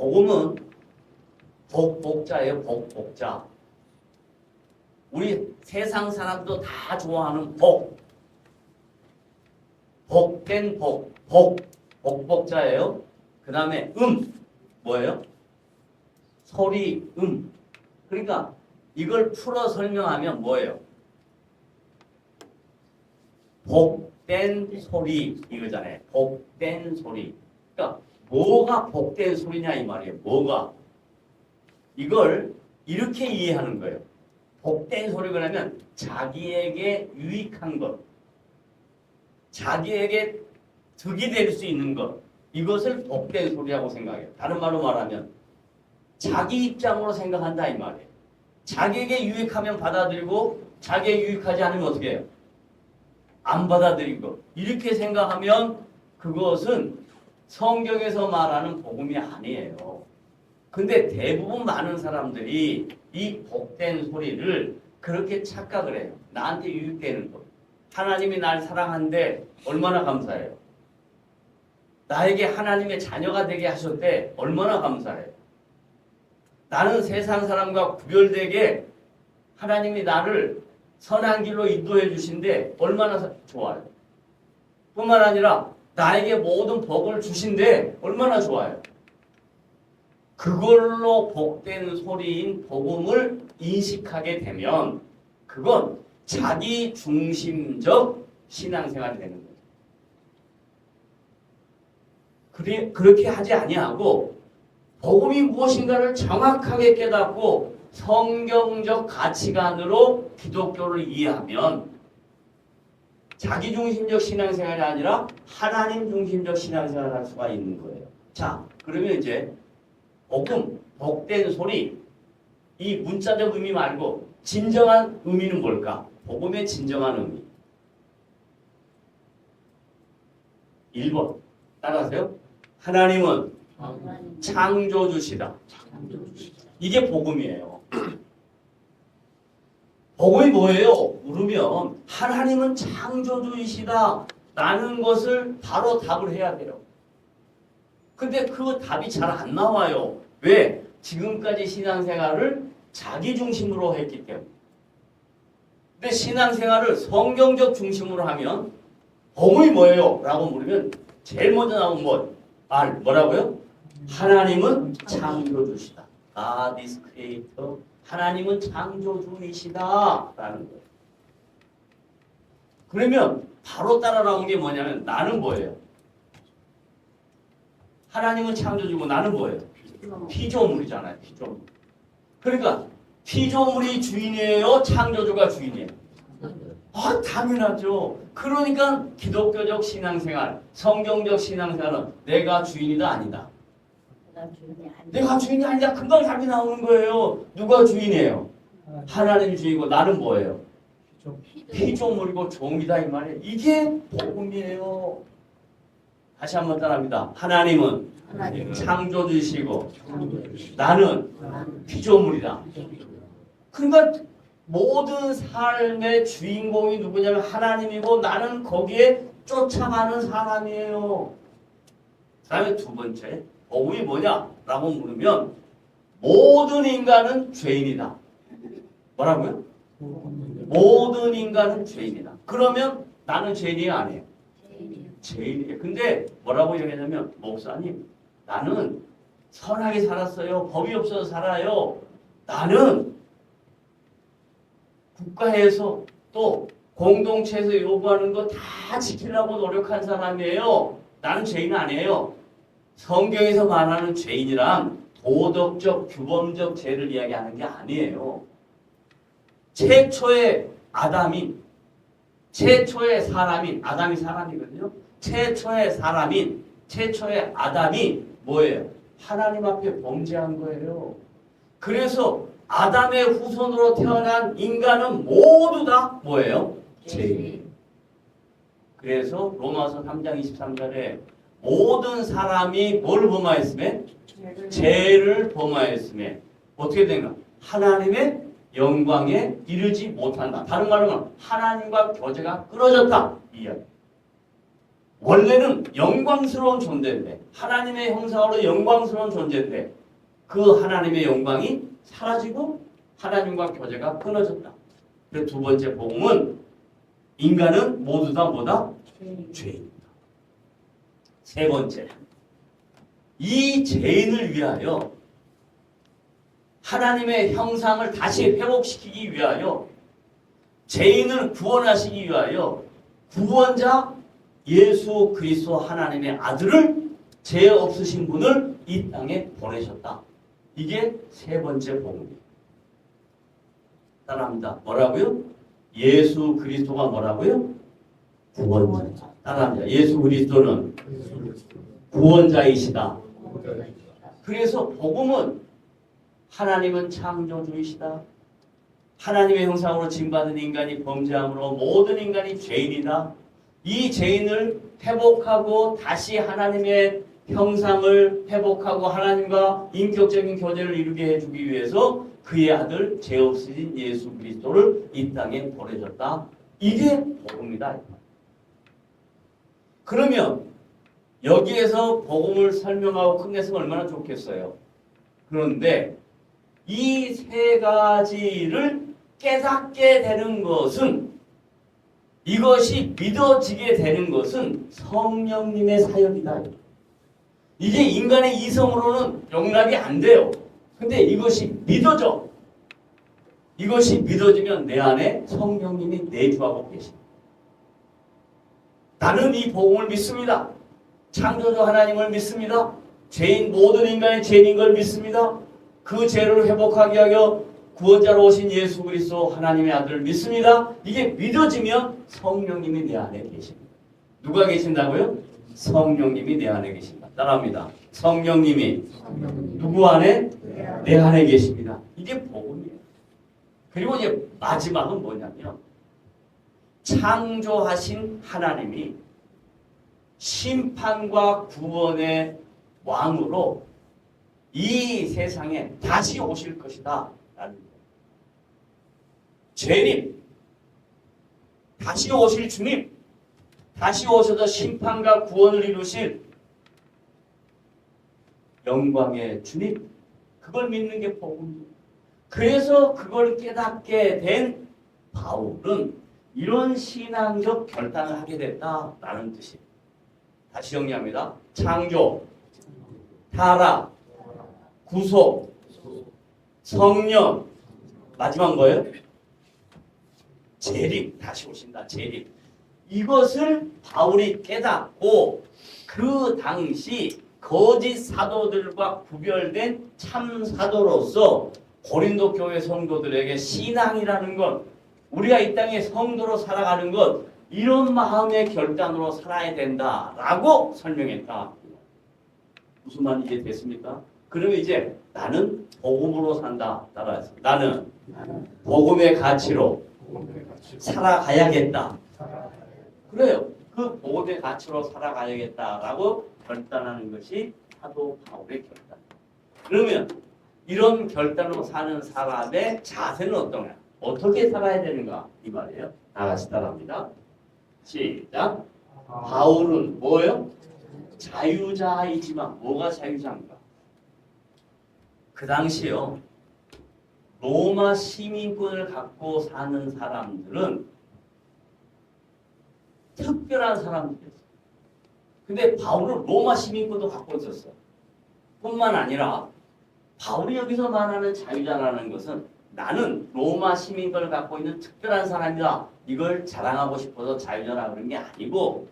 복음은 복자예요. 복자. 우리 세상 사람도 다 좋아하는 복. 복된 복자예요. 그 다음에 뭐예요? 소리, 그러니까 이걸 풀어 설명하면 뭐예요? 복된 소리 이거잖아요. 복된 소리. 그러니까 뭐가 복된 소리냐 이 말이에요. 뭐가? 이걸 이렇게 이해하는 거예요. 복된 소리가 라면 자기에게 유익한 것, 자기에게 득이 될 수 있는 것, 이것을 복된 소리라고 생각해요. 다른 말로 말하면 자기 입장으로 생각한다 이 말이에요. 자기에게 유익하면 받아들이고 자기에게 유익하지 않으면 어떻게 해요? 안 받아들이고. 이렇게 생각하면 그것은 성경에서 말하는 복음이 아니에요. 근데 대부분 많은 사람들이 이 복된 소리를 그렇게 착각을 해요. 나한테 유익되는 것. 하나님이 날 사랑한데 얼마나 감사해요. 나에게 하나님의 자녀가 되게 하셨대. 얼마나 감사해요. 나는 세상 사람과 구별되게 하나님이 나를 선한 길로 인도해 주신데 얼마나 좋아요. 뿐만 아니라 나에게 모든 복을 주신데 얼마나 좋아요. 그걸로 복된 소리인 복음을 인식하게 되면 그건 자기 중심적 신앙생활이 되는 거예요. 그렇게 하지 아니하고 복음이 무엇인가를 정확하게 깨닫고 성경적 가치관으로 기독교를 이해하면 자기 중심적 신앙생활이 아니라 하나님 중심적 신앙생활을 할 수가 있는 거예요. 자, 그러면 이제 복음, 복된 소리, 이 문자적 의미 말고 진정한 의미는 뭘까? 복음의 진정한 의미. 1번 따라하세요. 하나님은 창조주시다. 이게 복음이에요. 복음이 뭐예요? 물으면 하나님은 창조주이시다 라는 것을 바로 답을 해야 돼요. 근데 그 답이 잘 안 나와요. 왜? 지금까지 신앙생활을 자기 중심으로 했기 때문에. 근데 신앙생활을 성경적 중심으로 하면 복음이 뭐예요? 라고 물으면 제일 먼저 나온 뭐라고요? 하나님은 창조주시다. God is creator. 하나님은 창조주이시다 라는 거예요. 그러면 바로 따라 나온 게 뭐냐면 나는 뭐예요? 하나님은 창조주고 나는 뭐예요? 피조물이잖아요. 피조물. 그러니까 피조물이 주인이에요? 창조주가 주인이에요? 당연하죠. 그러니까 기독교적 신앙생활, 성경적 신앙생활은 내가 주인이다 아니다. 내가 주인이 아니다. 금방 답이 나오는 거예요. 누가 주인이에요? 하나님이 주인이고 나는 뭐예요? 피조물이고 종이다 이 말이에요. 이게 복음이에요. 다시 한번 따라합니다. 하나님은 창조주시고 나는 피조물이다. 그러니까 모든 삶의 주인공이 누구냐면 하나님이고 나는 거기에 쫓아가는 사람이에요. 그 다음에 두 번째, 복음이 뭐냐라고 물으면 모든 인간은 죄인이다. 뭐라고요? 모든 인간은 죄인이다. 그러면 나는 죄인이 아니에요. 죄인이에요. 근데 뭐라고 얘기하냐면 목사님 나는 선하게 살았어요. 법이 없어서 살아요. 나는 국가에서 또 공동체에서 요구하는 거 다 지키려고 노력한 사람이에요. 나는 죄인 아니에요. 성경에서 말하는 죄인이란 도덕적, 규범적 죄를 이야기하는 게 아니에요. 최초의 아담인, 최초의 사람인, 아담이 사람이거든요. 최초의 사람인, 최초의 아담이 뭐예요? 하나님 앞에 범죄한 거예요. 그래서 아담의 후손으로 태어난 인간은 모두 다 뭐예요? 죄인. 그래서 로마서 3장 23절에 모든 사람이 뭘 범하였으며? 죄를 범하였으며 어떻게 된가? 하나님의 영광에 이르지 못한다. 다른 말로 하면 하나님과 교제가 끊어졌다. 이 이야기. 원래는 영광스러운 존재인데 하나님의 형상으로 영광스러운 존재인데 그 하나님의 영광이 사라지고 하나님과 교제가 끊어졌다. 그래서 두 번째 복음은 인간은 모두 다 뭐다? 죄인이다. 세 번째, 이 죄인을 위하여 하나님의 형상을 다시 회복시키기 위하여 죄인을 구원하시기 위하여 구원자 예수 그리스도 하나님의 아들을 죄 없으신 분을 이 땅에 보내셨다. 이게 세 번째 복음이에요. 따라합니다. 뭐라고요? 예수 그리스도가 뭐라고요? 구원자. 따라합니다. 예수 그리스도는 구원자이시다. 그래서 복음은 하나님은 창조주이시다. 하나님의 형상으로 지음받은 인간이 범죄함으로 모든 인간이 죄인이다. 이 죄인을 회복하고 다시 하나님의 형상을 회복하고 하나님과 인격적인 교제를 이루게 해주기 위해서 그의 아들 죄 없으신 예수 그리스도를 이 땅에 보내줬다. 이게 복음이다. 그러면 여기에서 복음을 설명하고 끝냈으면 얼마나 좋겠어요. 그런데 이 세 가지를 깨닫게 되는 것은 이것이 믿어지게 되는 것은 성령님의 사역이다. 이게 인간의 이성으로는 용납이 안 돼요. 근데 이것이 믿어져. 이것이 믿어지면 내 안에 성령님이 내주하고 계십니다. 나는 이 복음을 믿습니다. 창조주 하나님을 믿습니다. 죄인 모든 인간이 죄인인 걸 믿습니다. 그 죄를 회복하게 하여 구원자로 오신 예수 그리스도 하나님의 아들을 믿습니다. 이게 믿어지면 성령님이 내 안에 계십니다. 누가 계신다고요? 성령님이 내 안에 계십니다. 따라합니다. 성령님이 누구 안에? 내 안에 계십니다. 이게 복음이에요. 그리고 이제 마지막은 뭐냐면 창조하신 하나님이 심판과 구원의 왕으로 이 세상에 다시 오실 것이다. 라는 거예요. 죄님, 다시 오실 주님, 다시 오셔서 심판과 구원을 이루실 영광의 주님, 그걸 믿는 게 복음이에요. 그래서 그걸 깨닫게 된 바울은 이런 신앙적 결단을 하게 됐다라는 뜻이에요. 다시 정리합니다. 창조, 타락, 구속, 성령, 마지막 뭐예요? 재림, 다시 오신다. 재림. 이것을 바울이 깨닫고 그 당시 거짓 사도들과 구별된 참 사도로서 고린도 교회 성도들에게 신앙이라는 것, 우리가 이 땅에 성도로 살아가는 것, 이런 마음의 결단으로 살아야 된다라고 설명했다. 무슨 말인지 이해됐습니까? 그러면 이제 나는 복음으로 산다. 따라해서 나는 복음의 가치로 살아가야겠다. 그래요. 그 복음의 가치로 살아가야겠다라고 결단하는 것이 사도 바울의 결단. 그러면 이런 결단으로 사는 사람의 자세는 어떤가? 어떻게 살아야 되는가? 이 말이에요. 다 같이 따라합니다. 시작. 바울은 뭐예요? 자유자이지만 뭐가 자유자인가? 그 당시요. 로마 시민권을 갖고 사는 사람들은 특별한 사람들이었어요. 근데 바울은 로마 시민권도 갖고 있었어요. 뿐만 아니라 바울이 여기서 말하는 자유자라는 것은 나는 로마 시민권을 갖고 있는 특별한 사람이다. 이걸 자랑하고 싶어서 자유자라 그런 게 아니고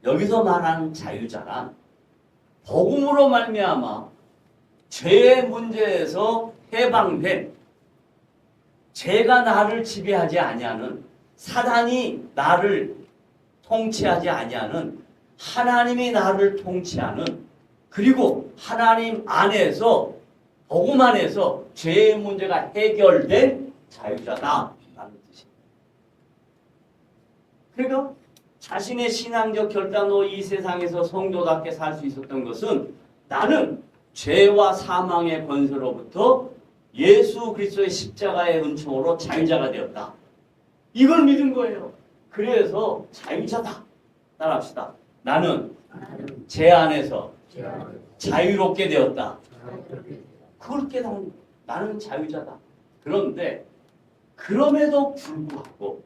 여기서 말하는 자유자란 복음으로 말미암아 죄의 문제에서 해방된 죄가 나를 지배하지 아니하는 사단이 나를 통치하지 아니하는 하나님이 나를 통치하는 그리고 하나님 안에서 복음 안에서 죄의 문제가 해결된 자유자다라는 뜻입니다. 그러니까 자신의 신앙적 결단으로 이 세상에서 성도답게 살 수 있었던 것은 나는 죄와 사망의 권세로부터 예수 그리스도의 십자가의 은총으로 자유자가 되었다. 이걸 믿은 거예요. 그래서 자유자다. 따라합시다. 나는 제 안에서 자유롭게 되었다. 그걸 깨닫는 거야. 나는 자유자다. 그런데 그럼에도 불구하고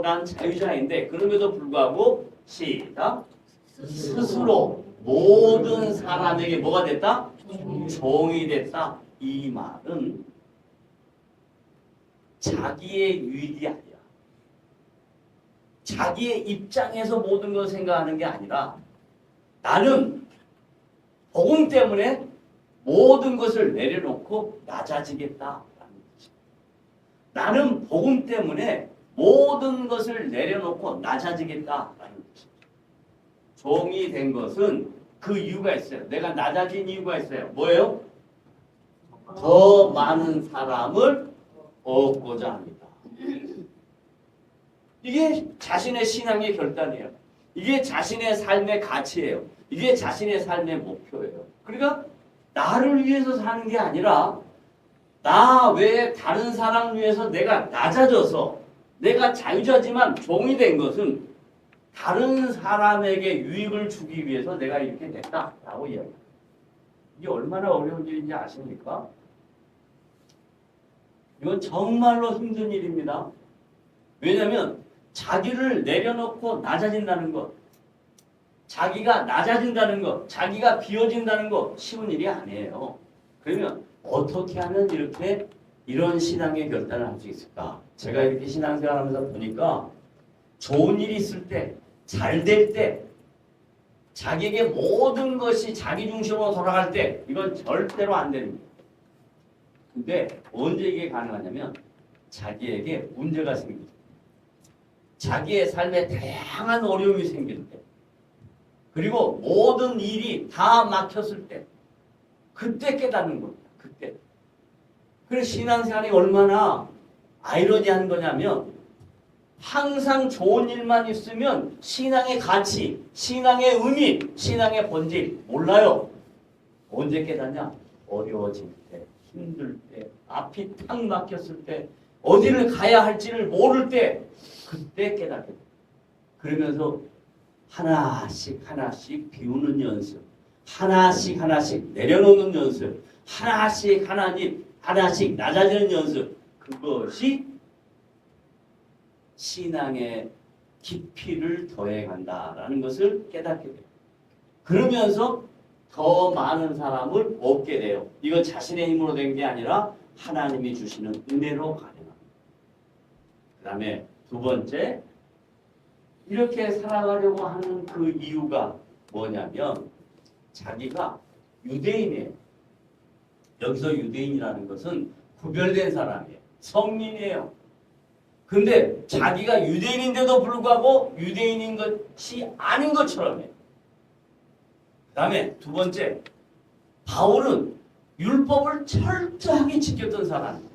난 자유자인데 그럼에도 불구하고 시작 스스로 모든 사람에게 뭐가 됐다? 종이 됐다. 이 말은 자기의 유익이 아니야. 자기의 입장에서 모든 걸 생각하는 게 아니라 나는 복음 때문에 모든 것을 내려놓고 낮아지겠다라는 거지. 나는 복음 때문에 모든 것을 내려놓고 낮아지겠다라는 거지. 종이 된 것은 그 이유가 있어요. 내가 낮아진 이유가 있어요. 뭐예요? 더 많은 사람을 얻고자 합니다. 이게 자신의 신앙의 결단이에요. 이게 자신의 삶의 가치예요. 이게 자신의 삶의 목표예요. 그러니까 나를 위해서 사는 게 아니라 나 외에 다른 사람 위해서 내가 낮아져서 내가 자유자지만 종이 된 것은 다른 사람에게 유익을 주기 위해서 내가 이렇게 됐다라고 이야기해요. 이게 얼마나 어려운 일인지 아십니까? 이건 정말로 힘든 일입니다. 왜냐하면 자기를 내려놓고 낮아진다는 것, 자기가 낮아진다는 것, 자기가 비워진다는 것 쉬운 일이 아니에요. 그러면 어떻게 하면 이런 신앙의 결단을 할 수 있을까? 제가 이렇게 신앙생활하면서 보니까 좋은 일이 있을 때, 잘 될 때, 자기에게 모든 것이 자기 중심으로 돌아갈 때 이건 절대로 안 됩니다. 근데 언제 이게 가능하냐면 자기에게 문제가 생길 때, 자기의 삶에 다양한 어려움이 생길 때, 그리고 모든 일이 다 막혔을 때, 그때 깨닫는 겁니다. 그때. 그래서 신앙생활이 얼마나 아이러니한 거냐면 항상 좋은 일만 있으면 신앙의 가치, 신앙의 의미, 신앙의 본질 몰라요. 언제 깨닫냐? 어려워질 때, 힘들 때, 앞이 탁 막혔을 때, 어디를 가야 할지를 모를 때 그때 깨닫게 돼요. 그러면서 하나씩 비우는 연습, 하나씩 내려놓는 연습, 하나씩 낮아지는 연습, 그것이 신앙의 깊이를 더해간다라는 것을 깨닫게 돼요. 그러면서 더 많은 사람을 얻게 돼요. 이건 자신의 힘으로 된 게 아니라 하나님이 주시는 은혜로 가능합니다. 그 다음에 두 번째, 이렇게 살아가려고 하는 그 이유가 뭐냐면 자기가 유대인이에요. 여기서 유대인이라는 것은 구별된 사람이에요. 성민이에요. 근데 자기가 유대인인데도 불구하고 유대인인 것이 아닌 것처럼 해요. 그 다음에 두 번째, 바울은 율법을 철저하게 지켰던 사람이에요.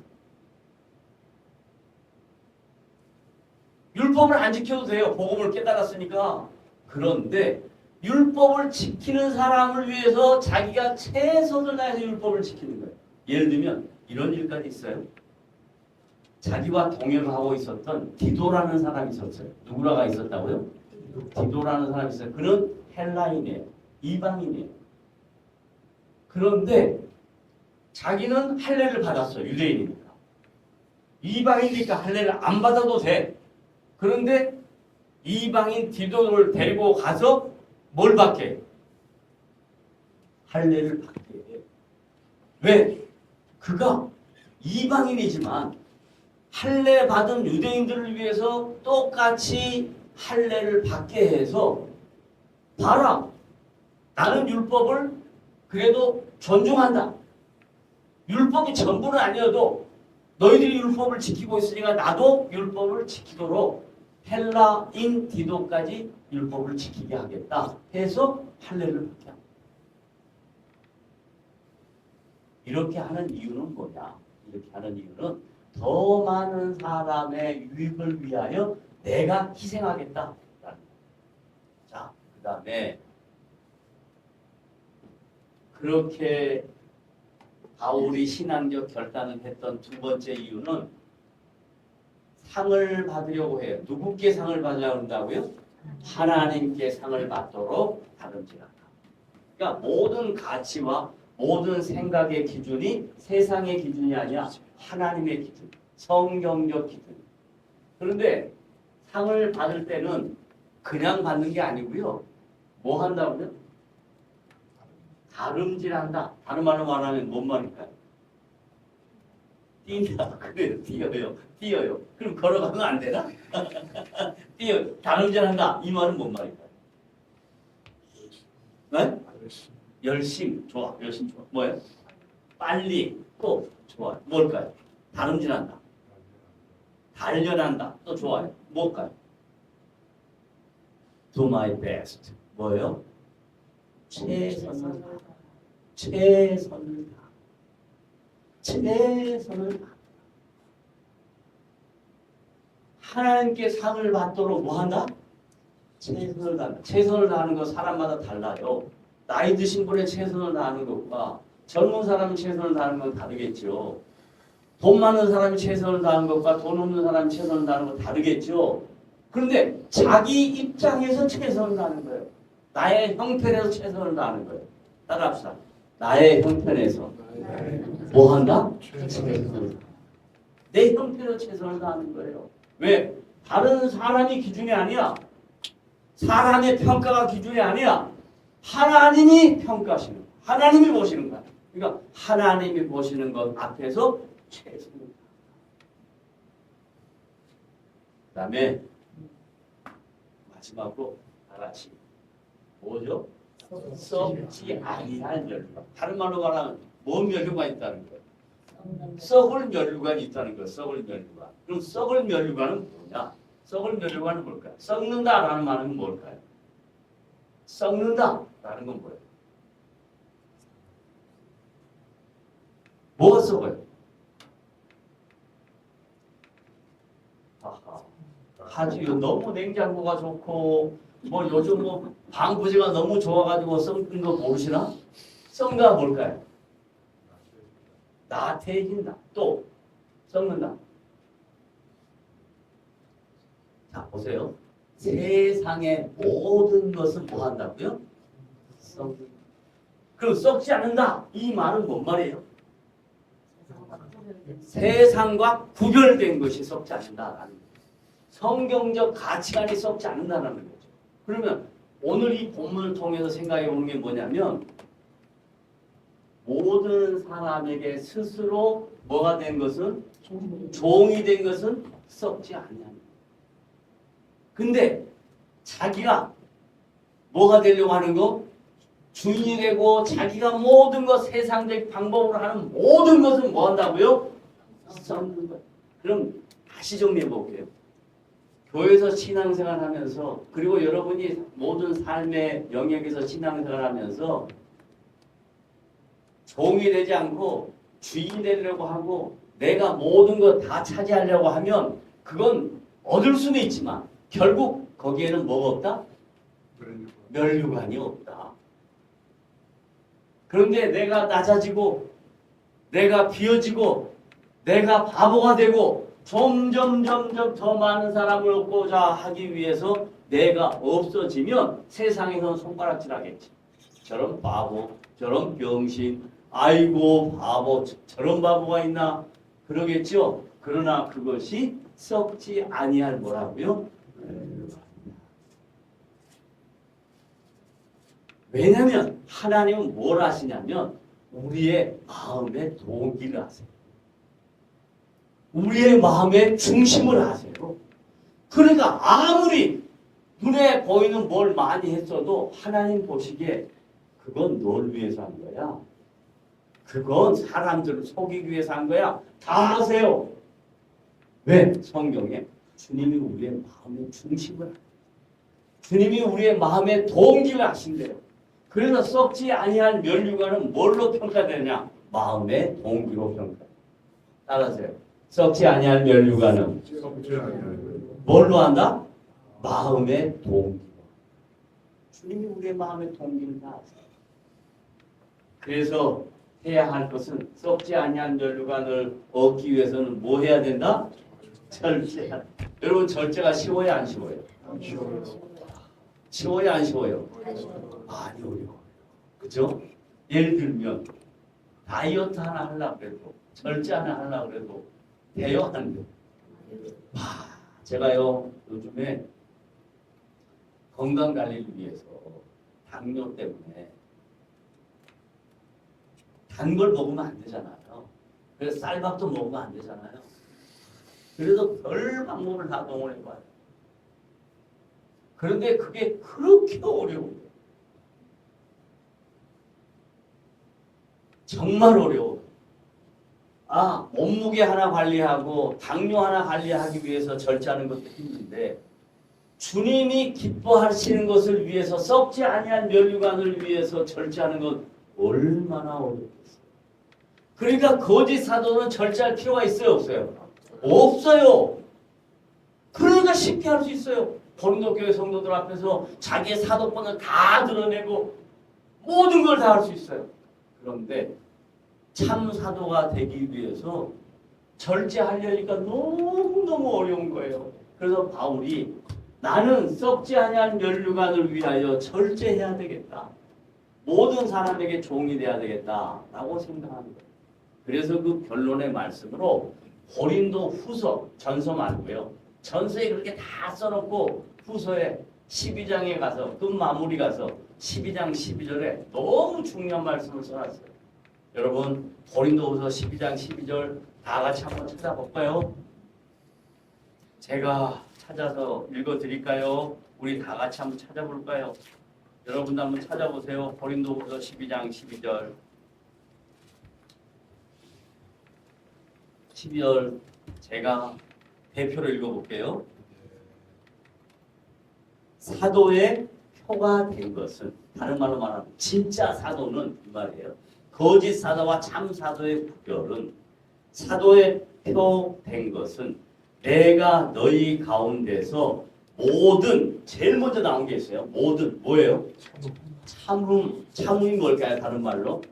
율법을 안 지켜도 돼요. 복음을 깨달았으니까. 그런데 율법을 지키는 사람을 위해서 자기가 최선을 다해서 율법을 지키는 거예요. 예를 들면 이런 일까지 있어요. 자기와 동행하고 있었던 디도라는 사람이 있었어요. 누구라가 있었다고요? 디도라는 사람이 있어요. 그는 헬라인이에요. 이방인이에요. 그런데 자기는 할례를 받았어요. 유대인이니까. 이방인이니까 할례를 안 받아도 돼. 그런데 이방인 디도를 데리고 가서 뭘 받게 해요? 할례를 받게 해요. 왜? 그가 이방인이지만 할례 받은 유대인들을 위해서 똑같이 할례를 받게 해서 봐라. 나는 율법을 그래도 존중한다. 율법이 전부는 아니어도 너희들이 율법을 지키고 있으니까 나도 율법을 지키도록 헬라인 디도까지 율법을 지키게 하겠다 해서 할례를 받게 합니다. 이렇게 하는 이유는 뭐냐? 이렇게 하는 이유는 더 많은 사람의 유익을 위하여 내가 희생하겠다. 자, 그 다음에 그렇게 바울이 신앙적 결단을 했던 두 번째 이유는 상을 받으려고 해요. 누구께 상을 받으려고 한다고요? 하나님께 상을 받도록 다름질한다. 그러니까 모든 가치와 모든 생각의 기준이 세상의 기준이 아니라 하나님의 기준, 성경적 기준. 그런데 상을 받을 때는 그냥 받는 게 아니고요. 뭐 한다고요? 다름질한다. 다른 말로 말하면 뭔 말일까요? 뛴다. 그래요. 뛰어요. 뛰어요. 그럼 걸어가면 안 되나? 뛰어. 다름질한다. 이 말은 뭔 말일까요? 네? 열심. 좋아. 열심 좋아. 뭐예요? 빨리. 또 좋아요. 뭘까요? 다름질한다. 단련한다. 또 좋아요. 뭘까요? Do my best. 뭐예요? 최선을 다. 최선을 다. 최선을 다. 하나님께 상을 받도록 뭐 한다? 최선을 다한다. 최선을 다하는 거 사람마다 달라요. 나이 드신 분의 최선을 다하는 것과 젊은 사람이 최선을 다하는 건 다르겠죠. 돈 많은 사람이 최선을 다하는 것과 돈 없는 사람이 최선을 다하는 건 다르겠죠. 그런데 자기 입장에서 최선을 다하는 거예요. 나의 형편에서 최선을 다하는 거예요. 따라합시다. 나의 형편에서 뭐 한다? 최선을. 내 형편에서 최선을 다하는 거예요. 왜? 다른 사람이 기준이 아니야. 사람의 평가가 기준이 아니야. 하나님이 평가하시는 거야. 하나님이 보시는 거야. 그러니까 하나님이 보시는 것 앞에서 최선을 다한다. 그 다음에 마지막으로 다 같이 뭐죠? 썩지 아니할 면류관. 다른 말로 말하면 뭔 면류관이 있다는 거예요? 썩을 면류관이 있다는 거예요. 썩을 면류관. 그럼 썩을 면류관은 뭐냐? 썩을 면류관은 뭘까요? 썩는다라는 말은 뭘까요? 썩는다라는 건 뭐예요? 뭐가 썩어요? 하지요. 너무 냉장고가 좋고 뭐 요즘 뭐 방부제가 너무 좋아가지고 썩는 거 모르시나? 썩는다 뭘까요? 나태해진다. 또 썩는다. 자 보세요. 세상의 모든 것은 뭐 한다고요? 썩는다. 그럼 썩지 않는다. 이 말은 뭔 말이에요? 세상과 구별된 것이 썩지 않는다라는 거예요. 성경적 가치관이 썩지 않는다는 거죠. 그러면 오늘 이 본문을 통해서 생각해 보는 게 뭐냐면 모든 사람에게 스스로 뭐가 된 것은 종이 된 것은 썩지 않냐는. 근데 자기가 뭐가 되려고 하는 거? 주인이 되고 자기가 모든 것 세상적 방법으로 하는 모든 것은 뭐 한다고요? 썩는 거예요. 그럼 다시 정리해 볼게요. 교회에서 신앙생활 하면서 그리고 여러분이 모든 삶의 영역에서 신앙생활 하면서 종이 되지 않고 주인이 되려고 하고 내가 모든 것 다 차지하려고 하면 그건 얻을 수는 있지만 결국 거기에는 뭐가 없다? 면류관이 없다. 그런데 내가 낮아지고 내가 비어지고 내가 바보가 되고 점점 더 많은 사람을 얻고자 하기 위해서 내가 없어지면 세상에서는 손가락질하겠지. 저런 바보, 저런 병신, 아이고 바보, 저런 바보가 있나 그러겠죠. 그러나 그것이 썩지 아니할 뭐라고요? 왜냐하면 하나님은 뭘 하시냐면 우리의 마음의 동기를 하세요. 우리의 마음의 중심을 아세요. 그러니까 아무리 눈에 보이는 뭘 많이 했어도 하나님 보시기에 그건 널 위해서 한 거야. 그건 사람들을 속이기 위해서 한 거야. 다 하세요. 왜? 성경에 주님이 우리의 마음의 중심을 하세요. 주님이 우리의 마음의 동기를 하신대요. 그래서 썩지 아니할 면류관은 뭘로 평가되냐? 마음의 동기로 평가. 따라하세요. 썩지 아니할 면류관은 뭘로 한다? 마음의 동기. 주님이 우리의 마음의 동기를 다 아세요. 그래서 해야 할 것은 썩지 아니할 면류관을 얻기 위해서는 뭐 해야 된다? 절제. 여러분 절제가 쉬워요, 안 쉬워요? 쉬워요, 안 쉬워요? 많이 어려워요. 그죠? 예를 들면 다이어트 하나 하려고 그래도 절제 하나 하려고 그래도 돼요, 안 돼요? 제가요 요즘에 건강 관리를 위해서 당뇨 때문에 단 걸 먹으면 안 되잖아요. 그래서 쌀밥도 먹으면 안 되잖아요. 그래서 별 방법을 다 동원해봐요. 그런데 그게 그렇게 어려워요. 정말 어려워요. 몸무게 하나 관리하고 당뇨 하나 관리하기 위해서 절제하는 것도 힘든데 주님이 기뻐하시는 것을 위해서 썩지 아니한 면류관을 위해서 절제하는 것 얼마나 어렵겠어요. 그러니까 거짓 사도는 절제할 필요가 있어요, 없어요? 없어요. 그러니까 쉽게 할 수 있어요. 고린도 교회 성도들 앞에서 자기의 사도권을 다 드러내고 모든 걸 다 할 수 있어요. 그런데 참 사도가 되기 위해서 절제하려니까 너무너무 어려운 거예요. 그래서 바울이 나는 썩지 아니한 면류관을 위하여 절제해야 되겠다. 모든 사람에게 종이 돼야 되겠다라고 생각하는 거예요. 그래서 그 결론의 말씀으로 고린도 후서, 전서 말고요. 전서에 그렇게 다 써놓고 후서에 12장에 가서 끝 마무리 가서 12장 12절에 너무 중요한 말씀을 써놨어요. 여러분 고린도후서 12장 12절 다 같이 한번 찾아볼까요? 제가 찾아서 읽어드릴까요? 우리 다 같이 한번 찾아볼까요? 여러분도 한번 찾아보세요. 고린도후서 12장 12절 12절 제가 대표로 읽어볼게요. 사도의 표가 된 것은 다른 말로 말하면 진짜 사도는 이 말이에요. 거짓 사도와 참 사도의 구별은 사도의 표 된 것은 내가 너희 가운데서 모든 제일 먼저 나온 게 있어요. 모든 뭐예요? 참음이 뭘까요? 다른 말로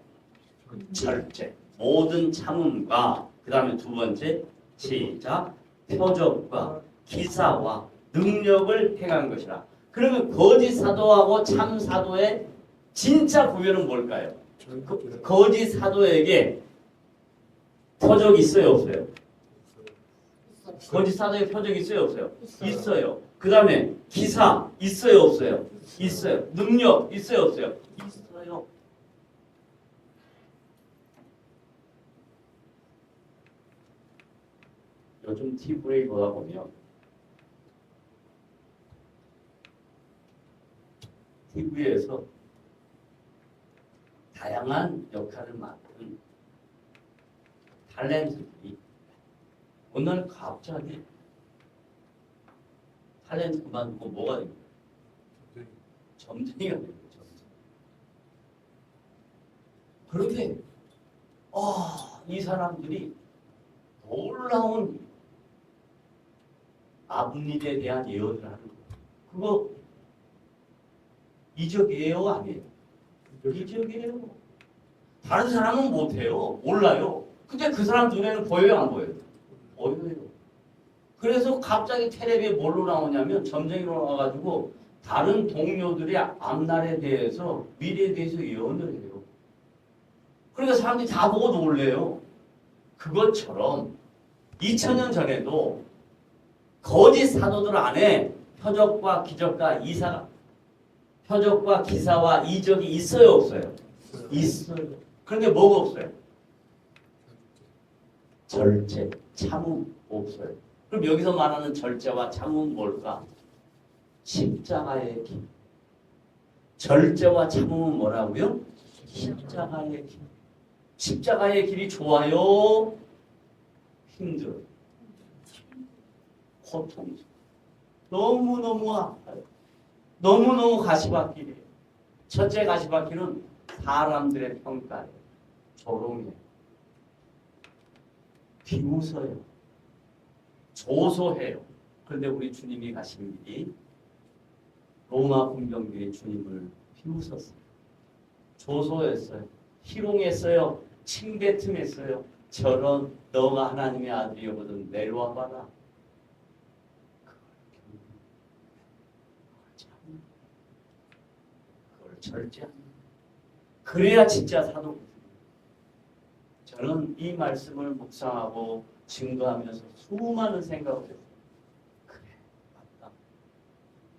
절제. 모든 참음과 그 다음에 두 번째 시작 표적과 기사와 능력을 행한 것이라. 그러면 거짓 사도하고 참 사도의 진짜 구별은 뭘까요? 거짓 사도에게 표적이 있어요, 없어요? 거짓 사도의 표적이 있어요, 없어요? 있어요. 그 다음에 기사 있어요, 없어요? 있어요. 능력 있어요, 없어요? 있어요. 요즘 TV에 보다 보면 TV에서 다양한 역할을 맡은 탤런트들이 오늘 갑자기 탤런트 그만두고 뭐가 된 거예요? 점쟁이가 된 거예요. 그런데 이 사람들이 놀라운 앞일에 대한 예언을 하는 거예요. 그거 이적이에요, 아니에요? 이적이에요. 다른 사람은 못해요. 몰라요. 근데 그 사람 눈에는 보여요, 안 보여요? 보여요. 그래서 갑자기 텔레비에 뭘로 나오냐면 점쟁이로 나와가지고 다른 동료들의 앞날에 대해서 미래에 대해서 예언을 해요. 그러니까 사람들이 다 보고 놀래요. 그것처럼 2000년 전에도 거짓 사도들 안에 표적과 기적과 표적과 기사와 이적이 있어요, 없어요? 있어요. 그런데 뭐가 없어요? 절제, 참음 없어요. 그럼 여기서 말하는 절제와 참음은 뭘까? 십자가의 길. 절제와 참음은 뭐라고요? 십자가의 길. 십자가의 길이 좋아요? 힘들어요. 고통스러워요. 너무너무 아파요. 너무너무 가시밭길이에요. 첫째 가시밭길은 사람들의 평가예요. 조롱해요. 비웃어요. 조소해요. 그런데 우리 주님이 가신 길이 로마 군병들이 주님을 비웃었어요. 조소했어요. 희롱했어요. 침뱉음했어요. 저런 너가 하나님의 아들이거든 내려와 봐라. 절제하는 거예요. 그래야 진짜 사도. 저는 이 말씀을 묵상하고 증거하면서 수많은 생각을 했어요. 그래, 맞다.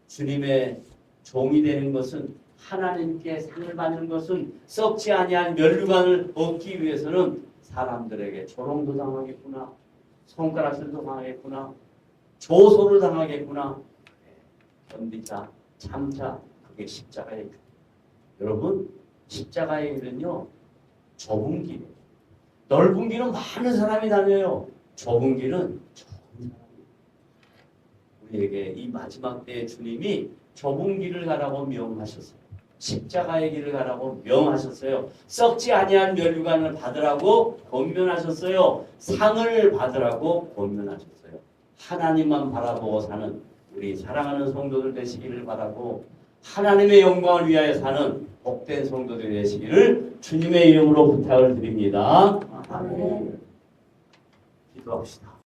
주님의 종이 되는 것은, 하나님께 상을 받는 것은 썩지 아니한 면류관을 얻기 위해서는 사람들에게 조롱도 당하겠구나, 손가락질도 당하겠구나, 조소를 당하겠구나. 견디자, 참자, 그게 십자가의 길. 여러분, 십자가의 길은요, 좁은 길이에요. 넓은 길은 많은 사람이 다녀요. 좁은 길은 적은 사람이. 우리에게 이 마지막 때에 주님이 좁은 길을 가라고 명하셨어요. 십자가의 길을 가라고 명하셨어요. 썩지 아니한 면류관을 받으라고 권면하셨어요. 상을 받으라고 권면하셨어요. 하나님만 바라보고 사는 우리 사랑하는 성도들 되시기를 바라고, 하나님의 영광을 위하여 사는 복된 성도들 되시기를 주님의 이름으로 부탁을 드립니다. 아멘. 기도합시다.